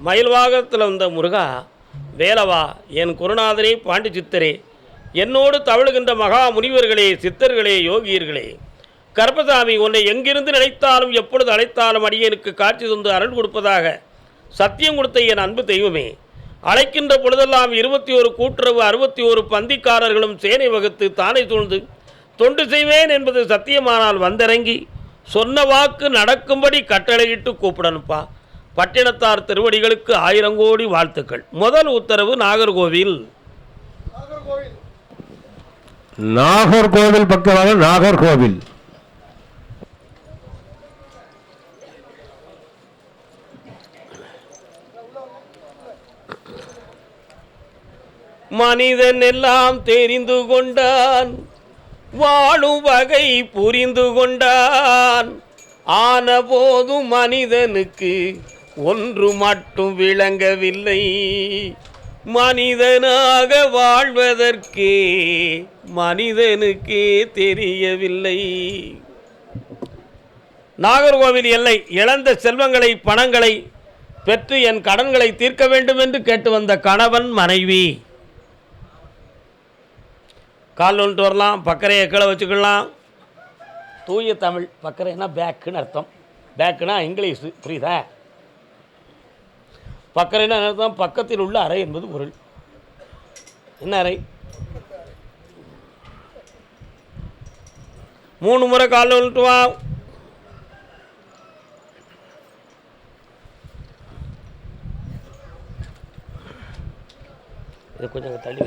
மயில்வாகத்தில் வந்த முருகா, வேலவா, என் குருநாதரே, பாண்டி சித்தரே, என்னோடு தவழுகின்ற மகா முனிவர்களே, சித்தர்களே, யோகியர்களே, கருப்பசாமி, உன்னை எங்கிருந்து நினைத்தாலும் எப்பொழுது அழைத்தாலும் அடியனுக்கு காட்சி தந்து அருள் கொடுப்பதாக சத்தியம் கொடுத்த என் அன்பு தெய்வமே, அழைக்கின்ற பொழுதெல்லாம் 21 கூட்டுறவு 61 பந்திக்காரர்களும் சேனை வகுத்து தானே சூழ்ந்து தொண்டு செய்வேன் என்பது சத்தியமானால் வந்திறங்கி சொன்ன வாக்கு நடக்கும்படி கட்டளையிட்டு கூப்பிடணுப்பா. பட்டினத்தார் திருவடிகளுக்கு 1000 கோடி வாழ்த்துக்கள். முதல் உத்தரவு நாகர்கோவில் பக்கமாக நாகர்கோவில் மனிதன் எல்லாம் தெரிந்து கொண்டான், வாழும் வகை புரிந்து கொண்டான், ஆன போதும் மனிதனுக்கு ஒன்று மட்டும் விளங்கவில்லை, மனிதனாக வாழ்வதற்கே மனிதனுக்கே தெரியவில்லை. நாகர்கோவில் எல்லை இழந்த செல்வங்களை பணங்களை பெற்று என் கடன்களை தீர்க்க வேண்டும் என்று கேட்டு வந்த கணவன் மனைவி. கால் ஒன்று வரலாம், பக்கரையை கீழே வச்சுக்கலாம். தூய தமிழ், பக்கரைனா பேக்குன்னு அர்த்தம். பேக்குனா இங்கிலீஷு, புரியுதா? பக்கரைனா அர்த்தம் பக்கத்தில் உள்ள அறை என்பது பொருள். என்ன அறை? 3 முறை காலில் வந்துட்டு வா. இது கொஞ்சம் தள்ளி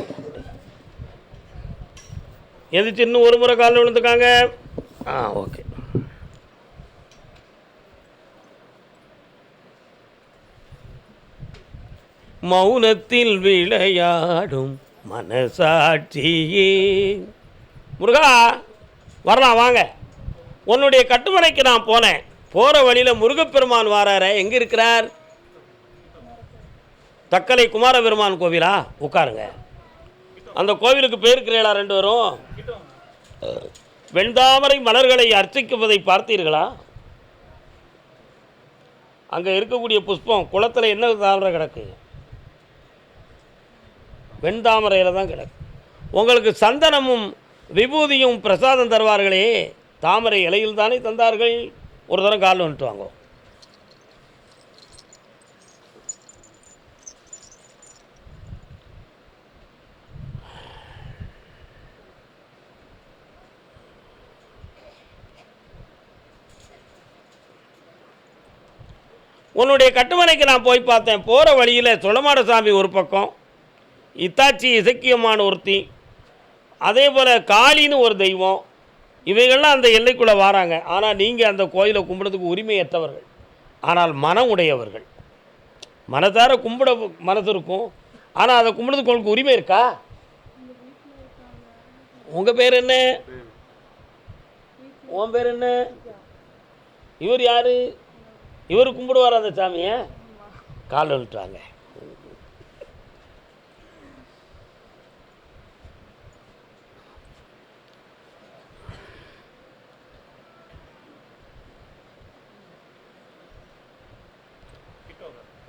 எதிர்த்து இன்னும் 1 முறை காலில் விழுந்துக்காங்க. ஓகே. மௌனத்தில் விளையாடும் மனசாட்சியே. முருகா, வரலாம் வாங்க. உன்னுடைய கட்டுமனைக்கு நான் போனேன். போகிற வழியில் முருகப்பெருமான் வாரார. எங்கே இருக்கிறார்? தக்கலை குமாரபெருமான் கோவிலா? உட்காருங்க. அந்த கோவிலுக்கு போயிருக்கிறீங்களா? 2 பேரும் வெண்தாமரை மலர்களை அர்ச்சிக்குவதை பார்த்தீர்களா? அங்கே இருக்கக்கூடிய புஷ்பம் குளத்தில் என்ன தாமரை கிடக்கு? வெண்தாமரையில் தான் கிடக்கு. உங்களுக்கு சந்தனமும் விபூதியும் பிரசாதம் தருவார்களே, தாமரை இலையில் தானே தந்தார்கள். ஒரு தரம் காலில் வந்துட்டு வாங்க. உன்னுடைய கட்டுமனைக்கு நான் போய் பார்த்தேன். போகிற வழியில் சுளமாடசாமி ஒரு பக்கம், இத்தாச்சி இசக்கியமான ஒருத்தி, அதே போல் காளின்னு ஒரு தெய்வம், இவைகள்லாம் அந்த எல்லைக்குள்ளே வராங்க. ஆனால் நீங்கள் அந்த கோயிலை கும்பிட்றதுக்கு உரிமையற்றவர்கள், ஆனால் மனம் உடையவர்கள். மனதார கும்பிட மனசு இருக்கும், ஆனால் அதை கும்பிட்றதுக்கு உங்களுக்கு உரிமை இருக்கா? உங்கள் பேர் என்ன? உன் பேர் என்ன? இவர் யார்? இவர் கும்பிடுவார் அந்த சாமியை? காலில் விட்டுறாங்க.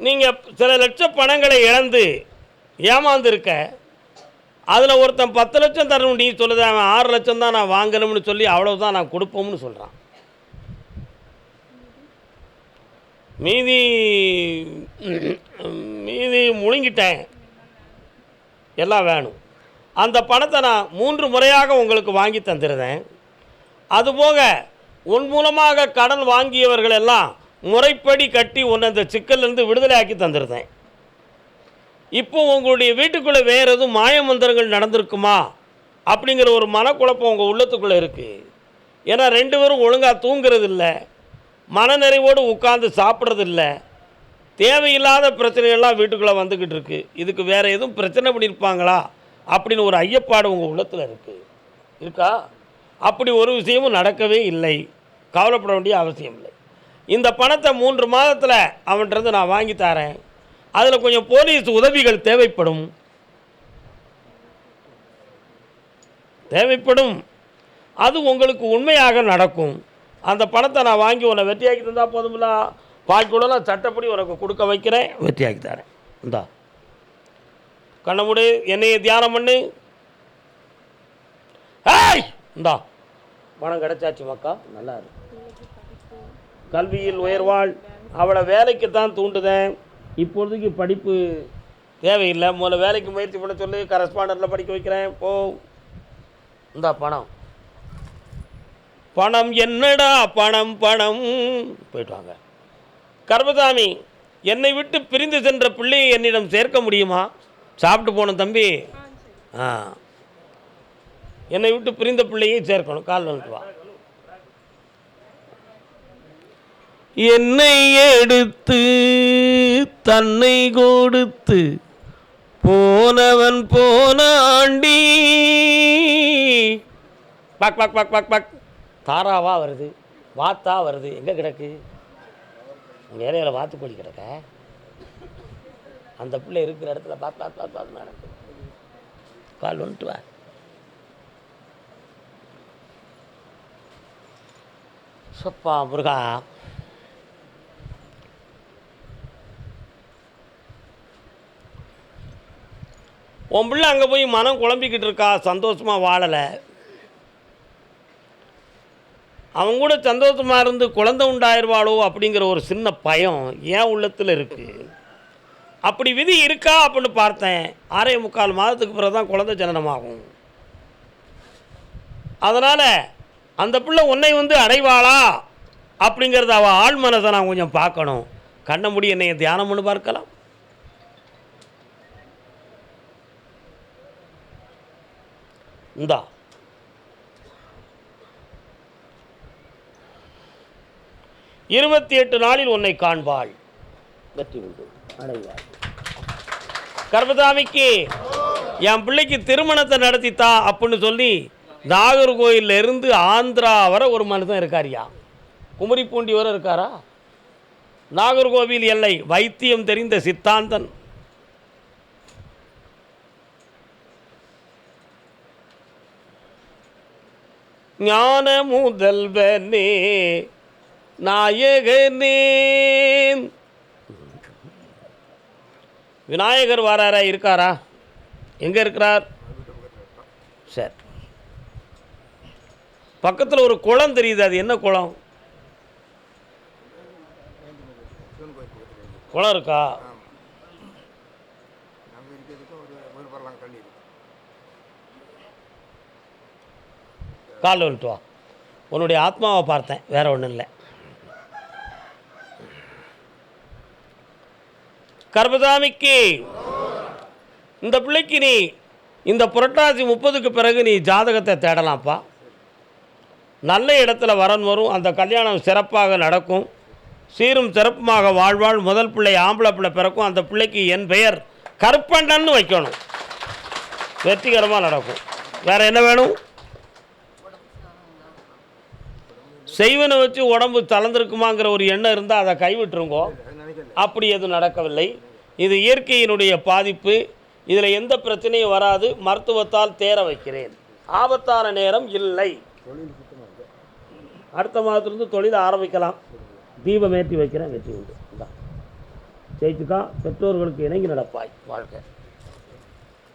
நீங்கள் சில லட்ச பணங்களை இழந்து ஏமாந்துருக்க, அதில் ஒருத்தன் 10 லட்சம் தரணும், நீ சொல்லுது அவன் 6 லட்சம் தான் நான் வாங்கணும்னு சொல்லி அவ்வளோதான் நான் கொடுப்போம்னு சொல்கிறான். மீதி முழுங்கிட்டேன், எல்லாம் வேணும். அந்த பணத்தை நான் 3 முறையாக உங்களுக்கு வாங்கி தந்துடுறேன். அதுபோக உன் மூலமாக கடன் வாங்கியவர்கள் எல்லாம் முறைப்படி கட்டி உன்னை அந்த சிக்கல்லேருந்து விடுதலை ஆக்கி தந்துடுறேன். இப்போ உங்களுடைய வீட்டுக்குள்ளே வேறு எதுவும் மாயமந்திரங்கள் நடந்திருக்குமா அப்படிங்கிற ஒரு மனக்குழப்பம் உங்கள் உள்ளத்துக்குள்ளே இருக்குது. ஏன்னா 2 பேரும் ஒழுங்காக தூங்குறது இல்லை, மனநிறைவோடு உட்கார்ந்து சாப்பிட்றதில்ல, தேவையில்லாத பிரச்சனைகள்லாம் வீட்டுக்குள்ளே வந்துக்கிட்டு இருக்குது. இதுக்கு வேறு எதுவும் பிரச்சனை பண்ணியிருப்பாங்களா அப்படின்னு ஒரு ஐயப்பாடு உங்கள் உள்ளத்தில் இருக்கா? அப்படி ஒரு விஷயமும் நடக்கவே இல்லை. கவலைப்பட வேண்டிய அவசியம் இல்லை. இந்த பணத்தை 3 மாதத்தில் அவன்கிட்ட நான் வாங்கி தரேன். அதில் கொஞ்சம் போலீஸ் உதவிகள் தேவைப்படும். அது உங்களுக்கு உண்மையாக நடக்கும். அந்த பணத்தை நான் வாங்கி உன்னை வெற்றியாக்கி தந்தால் போதுமில்ல. பாக்கியோடலாம் சட்டப்படி உனக்கு கொடுக்க வைக்கிறேன், வெற்றியாக்கி தரேன். இந்தா கண்ணமுடி, என்னைய தியானம் பண்ணு. ஏய் இந்தா பணம் கிடைச்சாச்சு மக்கா, நல்லா இருக்கு. கல்வியில் உயர்வாள். அவளை வேலைக்கு தான் தூண்டுதேன். இப்பொழுதுக்கு படிப்பு தேவையில்லை. முதல்ல வேலைக்கு முயற்சி பண்ண சொல்லி கரஸ்பாண்டரில் படிக்க வைக்கிறேன். போ. இந்தா பணம். பணம் என்னடா பணம் பணம். போயிட்டு வாங்க. கர்மசாமி, என்னை விட்டு பிரிந்து சென்ற பிள்ளையை என்னிடம் சேர்க்க முடியுமா? சாப்பிட்டு போகணும் தம்பி. என்னை விட்டு பிரிந்த பிள்ளையை சேர்க்கணும். கால் வந்துட்டு வா. என்னை எடுத்து தன்னை கொடுத்து போனவன் போனாண்டி. பக் பக் பக் பக் பக். தாராவா வருது, வாத்தா வருது. எங்கே கிடக்கு? உங்கள் ஏரியாவில் வாத்துக்கோழி கிடக்க. அந்த பிள்ளை இருக்கிற இடத்துல பார்த்து பார்த்து பார்த்து பார்த்து நடக்கு. கால் வந்துட்டு வா. சப்பா முருகா, உன் பிள்ளை அங்கே போய் மனம் குழம்பிக்கிட்டு இருக்கா, சந்தோஷமாக வாழலை. அவங்க கூட சந்தோஷமாக இருந்து குழந்தை உண்டாயிருவாளோ அப்படிங்கிற ஒரு சின்ன பயம் ஏன் உள்ளத்தில் இருக்குது. அப்படி விதி இருக்கா அப்படின்னு பார்த்தேன். 6.25 மாதத்துக்கு பிறகு தான் குழந்தை ஜனனமாகும். அதனால் அந்த பிள்ளை உன்னை வந்து அடைவாளா அப்படிங்கிறத அவள் ஆள் மனதை நான் கொஞ்சம் பார்க்கணும். கண்ண முடி என்னைய தியானம் பண்ணி பார்க்கலாம். இந்தா 28 நாளில் உன்னை காண்பாள், வெற்றி உண்டு, அடைவாள். கர்மசாமிக்கு என் பிள்ளைக்கு திருமணத்தை நடத்தித்தா அப்படின்னு சொல்லி நாகர்கோயிலில் இருந்து ஆந்திரா வர ஒரு மனுஷன் இருக்காரியா. குமரிப்பூண்டி வர இருக்காரா. நாகர்கோவில் எல்லை வைத்தியம் தெரிந்த சித்தாந்தன். ஞான முதல்வனே நாயகனே. விநாயகர் வாராரா? இருக்காரா? எங்கே இருக்கிறார்? சரி, பக்கத்தில் ஒரு குளம் தெரியுது. அது என்ன குளம்? குளம் இருக்கா? கால் வந்துட்டு வா. உன்னுடைய ஆத்மாவை பார்த்தேன், வேற ஒன்றும் இல்லை. கர்மசாமிக்கு இந்த பிள்ளைக்கு நீ இந்த புரட்டாசி 30க்கு பிறகு நீ ஜாதகத்தை தேடலாம்ப்பா. நல்ல இடத்துல வரன் வரும். அந்த கல்யாணம் சிறப்பாக நடக்கும். சீரும் சிறப்புமாக வாழ்வாள். முதல் பிள்ளை ஆம்பளை பிள்ளை பிறக்கும். அந்த பிள்ளைக்கு என் பெயர் கருப்பண்ணன்னு வைக்கணும். வெற்றிகரமாக நடக்கும். வேறு என்ன வேணும்? செய்வனை வச்சு உடம்பு தளர்ந்திருக்குமாங்கிற ஒரு எண்ணம் இருந்தால் அதை கைவிட்டுருங்கோ. அப்படி எதுவும் நடக்கவில்லை. இது இயற்கையினுடைய பாதிப்பு. இதில் எந்த பிரச்சனையும் வராது. மருத்துவத்தால் தேர வைக்கிறேன். ஆபத்தான நேரம் இல்லை. அடுத்த மாதத்துலேருந்து தொழில் ஆரம்பிக்கலாம். தீபம் ஏற்றி வைக்கிறேன், வெற்றி உண்டு. ஜெயிச்சுக்கா. பெற்றோர்களுக்கு இணங்கி நடப்பாய் வாழ்க்கை.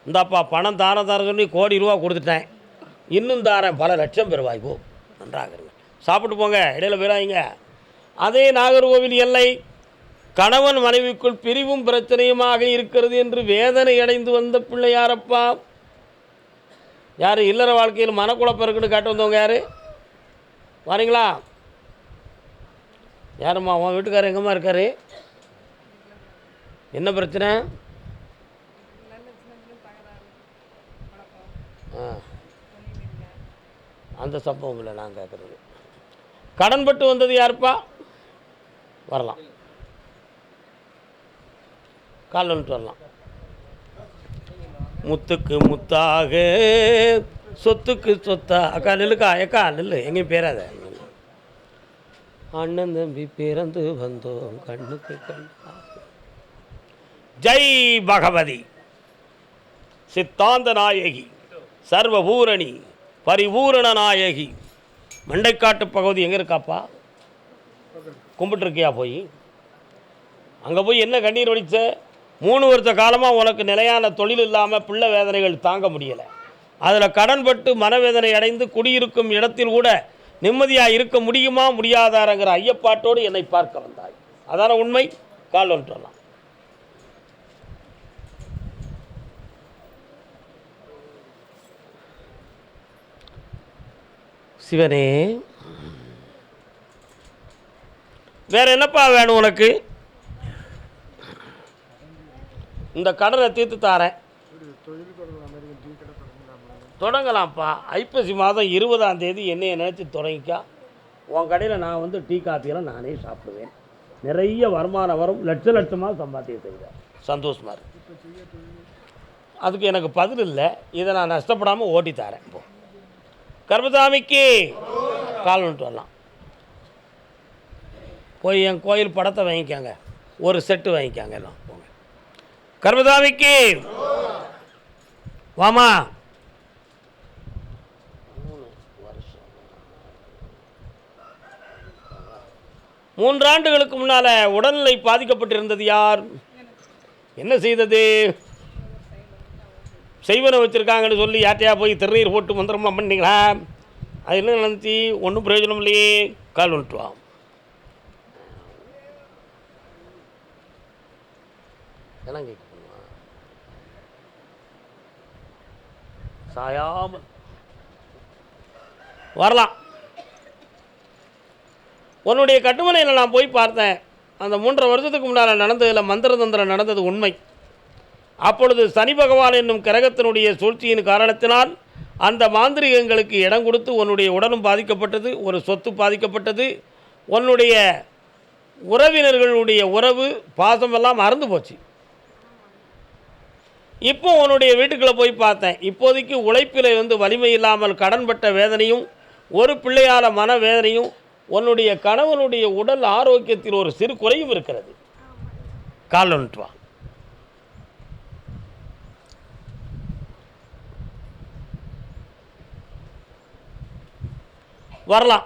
இந்தாப்பா பணம் தாரம் சொல்லி கோடி ரூபா கொடுத்துட்டேன். இன்னும் தாரேன், பல லட்சம் பெறுவாய். போ, நன்றாக இருங்க. சாப்பிட்டு போங்க, இடையில போயிடாதீங்க. அதே நாகர்கோவில் எல்லை கணவன் மனைவிக்குள் பிரிவும் பிரச்சனையுமாக இருக்கிறது என்று வேதனை அடைந்து வந்த பிள்ளை யாரப்பா? யார்? இல்லற வாழ்க்கையில் மனக்குழப்பம் இருக்குன்னு காட்டு வந்தவங்க யார்? வரீங்களா? யாரும்மா? உன் வீட்டுக்காரர் எங்கம்மா இருக்காரு? என்ன பிரச்சனை? அந்த சம்பவம் இல்லை நான் கேட்குறது. கடன்பட்டு வந்தது யாருப்பா? வரலாம், கால் வந்துட்டு வரலாம். முத்துக்கு முத்தாக சொத்துக்கு சொத்தா. அக்கா நெல்லுக்கா, ஏக்கா நெல்லு, எங்கேயும் பேராத. அண்ணன் தம்பி பிறந்து வந்தோம் கண்ணுக்கு கண். ஜெய் பகவதி சித்தாந்த நாயகி சர்வபூரணி பரிபூரண நாயகி. மண்டைக்காட்டு பகுதி எங்கே இருக்காப்பா? கும்பிட்டுருக்கியா? போய் அங்கே போய் என்ன கண்ணீர் வடிச்ச? 3 வருஷ காலமாக உனக்கு நிலையான தொழில் இல்லாமல் பிள்ளை வேதனைகள் தாங்க முடியலை. அதில் கடன்பட்டு மனவேதனை அடைந்து குடியிருக்கும் இடத்தில் கூட நிம்மதியாக இருக்க முடியுமா முடியாதாரங்கிற ஐயப்பாட்டோடு என்னை பார்க்க வந்தாய். அதான உண்மை. கால் ஒன்றலாம். சிவனே, வேற என்னப்பா வேணும் உனக்கு? இந்த கடனை தீர்த்து தாரேன். தொடங்கலாம்ப்பா. ஐப்பசி மாதம் 20ஆம் தேதி என்னையை நினச்சி தொடங்கிக்கா. உன் கடையில் நான் வந்து டீ காஃபியெல்லாம் நானே சாப்பிடுவேன். நிறைய வருமானம் வரும். லட்சமாக சம்பாத்தியம் செய்வேன். சந்தோஷமாக இருக்கு. அதுக்கு எனக்கு பதில் இல்லை. இதை நான் நஷ்டப்படாமல் ஓட்டி தரேன். இப்போ கர்மசாமிக்கு கால் வந்துட்டு வரலாம். போய் என் கோயில் படத்தை வாங்கிக்காங்க. ஒரு செட்டு வாங்கிக்காங்க. எல்லாம் போங்க. கர்மசாமிக்கு வாமா. 3 ஆண்டுகளுக்கு முன்னால் உடல்நிலை பாதிக்கப்பட்டிருந்தது யார்? என்ன செய்தது? செய்வனை வச்சுருக்காங்கன்னு சொல்லி யார்ட்டையா போய் திருநீர் போட்டு மந்திரம்லாம் பண்ணிங்களா? அது என்ன நினச்சி? ஒன்றும் பிரயோஜனம் இல்லையே. கால் வந்துட்டு வா. என்னங்க சாயாமல் வரலாம். உன்னுடைய கட்டுமனையில் நான் போய் பார்த்தேன். அந்த 3.5 வருஷத்துக்கு முன்னால் நடந்ததில் மந்திரதந்திரம் நடந்தது உண்மை. அப்பொழுது சனி பகவான் என்னும் கிரகத்தினுடைய சூழ்ச்சியின் காரணத்தினால் அந்த மாந்திரிகங்களுக்கு இடம் கொடுத்து உன்னுடைய உடலும் பாதிக்கப்பட்டது, ஒரு சொத்து பாதிக்கப்பட்டது, உன்னுடைய உறவினர்களுடைய உறவு பாசமெல்லாம் மறந்து போச்சு. இப்போ உன்னுடைய வீட்டுக்குள்ளே போய் பார்த்தேன். இப்போதைக்கு உழைப்பில் வலிமை இல்லாமல் கடன்பட்ட வேதனையும் ஒரு பிள்ளையால் மன வேதனையும் உன்னுடைய கணவனுடைய உடல் ஆரோக்கியத்தில் ஒரு சிறு குறையும் இருக்கிறது. கால் வந்துட்டு வா. வரலாம்.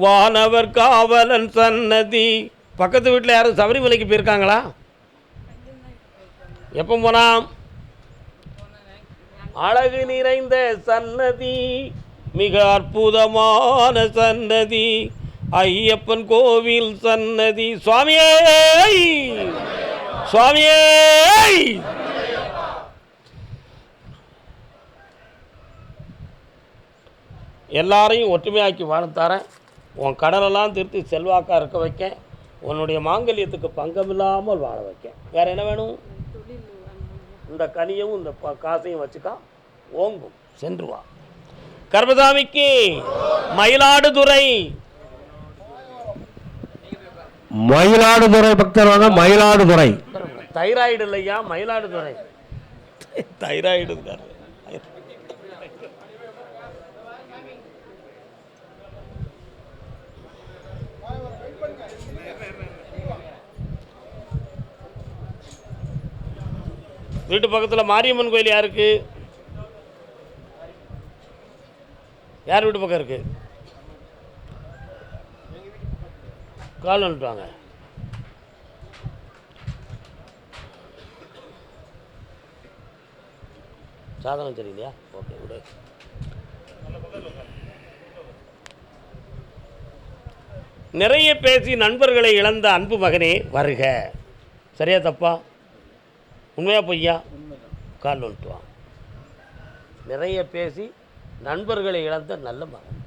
வானவர் காவலன் சன்னதி. பக்கத்து வீட்டில் யாரும் சபரிமலைக்கு போயிருக்காங்களா? எப்போ போனா? அழகு நிறைந்த சன்னதி, மிக அற்புதமான சன்னதி, ஐயப்பன் கோவில் சன்னதி. சுவாமியே சுவாமியே. எல்லாரையும் ஒற்றுமையாக்கி வாழ்த்தாரேன். உன் கடனெல்லாம் திருத்தி செல்வாக்காக இருக்க வைக்க, உன்னுடைய மாங்கல்யத்துக்கு பங்கமில்லாமல் வாழ வைக்க. வேறு என்ன வேணும்? இந்த கனியவும் இந்த காசையும் வச்சுக்கா. ஓங்கும். சென்று வா. கர்மசாமிக்கு மயிலாடுதுறை. மயிலாடுதுறை பக்தர் வாங்க. மயிலாடுதுறை. தைராய்டு இல்லையா, மயிலாடுதுறை. தைராய்டு வீட்டு பக்கத்தில் மாரியம்மன் கோயில் யாருக்கு? யார் வீட்டு பக்கம் இருக்கு? கால் வந்துட்டாங்க. சாதனம் சரியில்லையா? ஓகே விடு. நிறைய பேசி நண்பர்களை இழந்த அன்பு மகனே வருக. சரியா தப்பா? உண்மையா பொய்யா? கால் வந்துட்டு வா. நிறைய பேசி நண்பர்களை இழந்த நல்ல மகன்.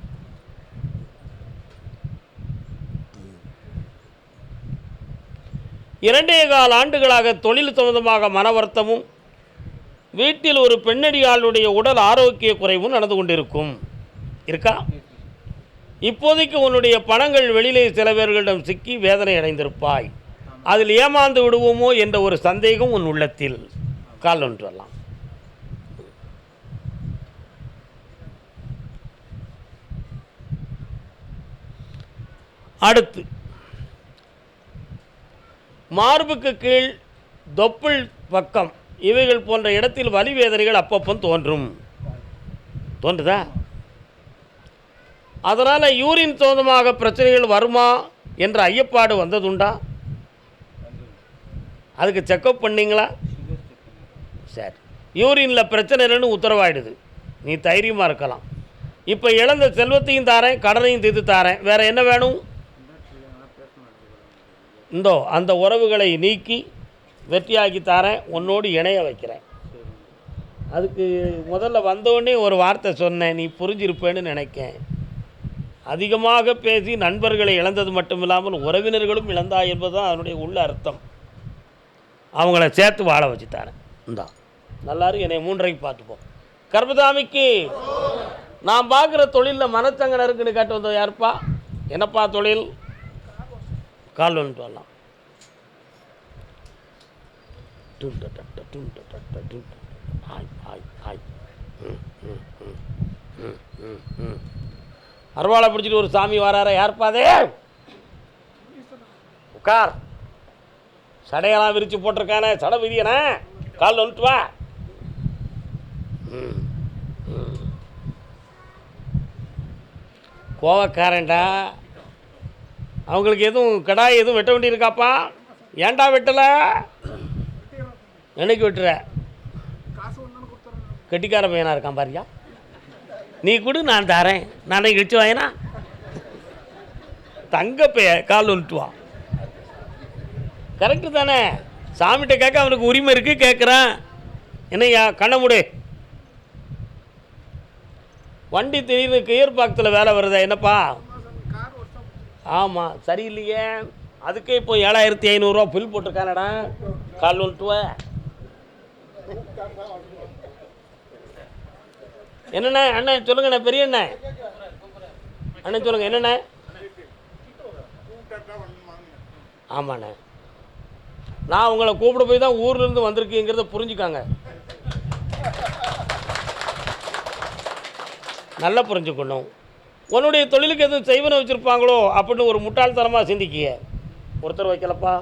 இரண்டே கால் ஆண்டுகளாக தொழில் சம்பந்தமாக மன வருத்தமும் வீட்டில் ஒரு பெண்ணடியாளுடைய உடல் ஆரோக்கிய குறைவும் நடந்து கொண்டிருக்கும். இருக்கா? இப்போதைக்கு உன்னுடைய பணங்கள் வெளியிலே சில பேர்களிடம் சிக்கி வேதனை அடைந்திருப்பாய். அதில் ஏமாந்து விடுவோமோ என்ற ஒரு சந்தேகம் உன் உள்ளத்தில். கால் ஒன்று வரலாம். அடுத்து மார்புக்கு கீழ், தொப்புள் பக்கம் இவைகள் போன்ற இடத்தில் வலி வேதனைகள் அப்பப்போ தோன்றுதா? அதனால் யூரின் சம்பந்தமாக பிரச்சனைகள் வருமா என்ற ஐயப்பாடு வந்ததுண்டா? அதுக்கு செக்கப் பண்ணிங்களா? சரி, யூரினில் பிரச்சனை இல்லைன்னு உத்தரவாயிடுது, நீ தைரியமாக இருக்கலாம். இப்போ இழந்த செல்வத்தையும் தாரேன், கடனையும் தீர்த்து தாரேன், வேறு என்ன வேணும்? இந்தோ அந்த உறவுகளை நீக்கி வெற்றியாக்கி தாரேன், உன்னோடு இணைய வைக்கிறேன். அதுக்கு முதல்ல வந்தோடனே ஒரு வார்த்தை சொன்னேன், நீ புரிஞ்சிருப்பேன்னு நினைக்கேன். அதிகமாக பேசி நண்பர்களை இழந்தது மட்டும் இல்லாமல் உறவினர்களும் இழந்தா என்பது தான் அதனுடைய உள்ள அர்த்தம். அவங்கள சேர்த்து வாழ வச்சு தரேன். இந்தா நல்லாரும் என்னை 3:30 பார்த்துப்போம். கர்மசாமிக்கு நான் பார்க்குற தொழிலில் மனச்சங்கடம் இருக்குன்னு கேட்டு வந்தோம். யாருப்பா? என்னப்பா தொழில்? கால் வந்துட்டு வரலாம். அருவாளை பிடிச்சிட்டு ஒரு சாமி வரார. யாருப்பா அதே? உட்கார். சடையெல்லாம் விரித்து போட்டிருக்கானே, சடை விரியனே, கால் வந்துட்டு வா. கோவக்காரன்டா. அவங்களுக்கு எதுவும் கடாய் எதுவும் வெட்ட வேண்டியிருக்காப்பா? ஏன்டா வெட்டலை? என்னைக்கு வெட்டுற? கெட்டிக்கார பையனாக இருக்கான் பாரியா. நீ கொடு, நான் தரேன். நானே கழிச்சு வாயினா தங்க பைய கால் வந்துட்டு வா. கரெக்டு தானே? சாமிகிட்ட கேட்க அவனுக்கு உரிமை இருக்குது, கேட்குறான். என்னையா கண்ணை மூடு. வண்டி திடீர்னு கியர் பாக்ஸில் வேலை வருதா? என்னப்பா? ஆமாம், சரியில்லையே. அதுக்கே இப்போ 7500 பில் போட்டிருக்கானடா. கால் வந்துட்டுவ. என்னண்ணே? அண்ணன் சொல்லுங்கண்ணே, பெரிய அண்ணன். அண்ணன் சொல்லுங்கள், என்னண்ணே? ஆமாண்ணே, நான் உங்களை கூப்பிட போய் தான் ஊர்லேருந்து வந்திருக்கீங்கிறத புரிஞ்சுக்காங்க. நல்லா புரிஞ்சுக்கணும். உன்னுடைய தொழிலுக்கு எதுவும் செய்வனை வச்சுருப்பாங்களோ அப்படின்னு ஒரு முட்டாள்தனமாக சிந்திக்கிய. ஒருத்தர் வைக்கலப்பா,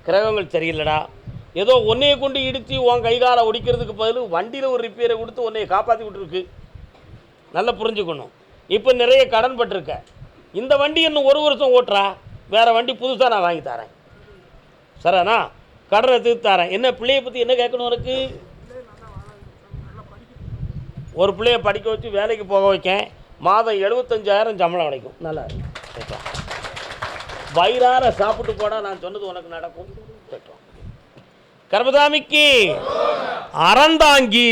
கிரகங்கள் சரியில்லடா, ஏதோ உன்னையை கொண்டு இடித்து உன் கைகாலை ஒடிக்கிறதுக்கு பதில் வண்டியில் ஒரு ரிப்பேரை கொடுத்து உன்னையை காப்பாற்றி விட்டுருக்கு. நல்லா புரிஞ்சுக்கணும். இப்போ நிறைய கடன் பட்டிருக்க. இந்த வண்டி இன்னும் 1 வருஷம் ஓட்டுறா, வேறு வண்டி புதுசாக நான் வாங்கி தரேன். சரிண்ணா, கடனை தீர்த்து தரேன். என்ன பிள்ளையை பற்றி என்ன கேட்கணும் உனக்கு? ஒரு பிள்ளையை படிக்க வச்சு வேலைக்கு போக வைக்கேன். மாதம் 75,000 சம்பளம் கிடைக்கும். நல்லா கேட்கலாம். வயிறார சாப்பிட்டு போனால் நான் சொன்னது உனக்கு நடக்கும். கேட்கலாம். கர்மசாமிக்கு அறந்தாங்கி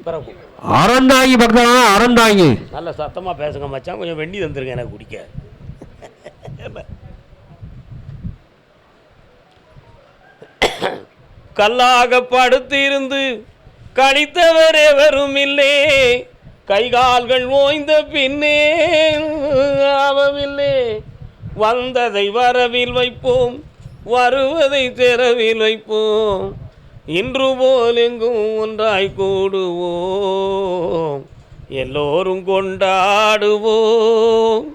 பிறகு அறந்தாங்கி பக்தனா? அறந்தாங்கி நல்ல சத்தமாக பேசுங்க மச்சான். கொஞ்சம் வெண்ணி தந்துருங்க எனக்கு குடிக்க. கல்லாக படுத்திருந்து கடித்தவர் எவரும் இல்லே, கைகால்கள் ஓய்ந்த பின்னே ஆவவில்லை. வந்ததை வரவில் வைப்போம், வருவதை தெரவில் வைப்போம். இன்று போல் எங்கும் ஒன்றாய் கூடுவோம், எல்லோரும் கொண்டாடுவோம்.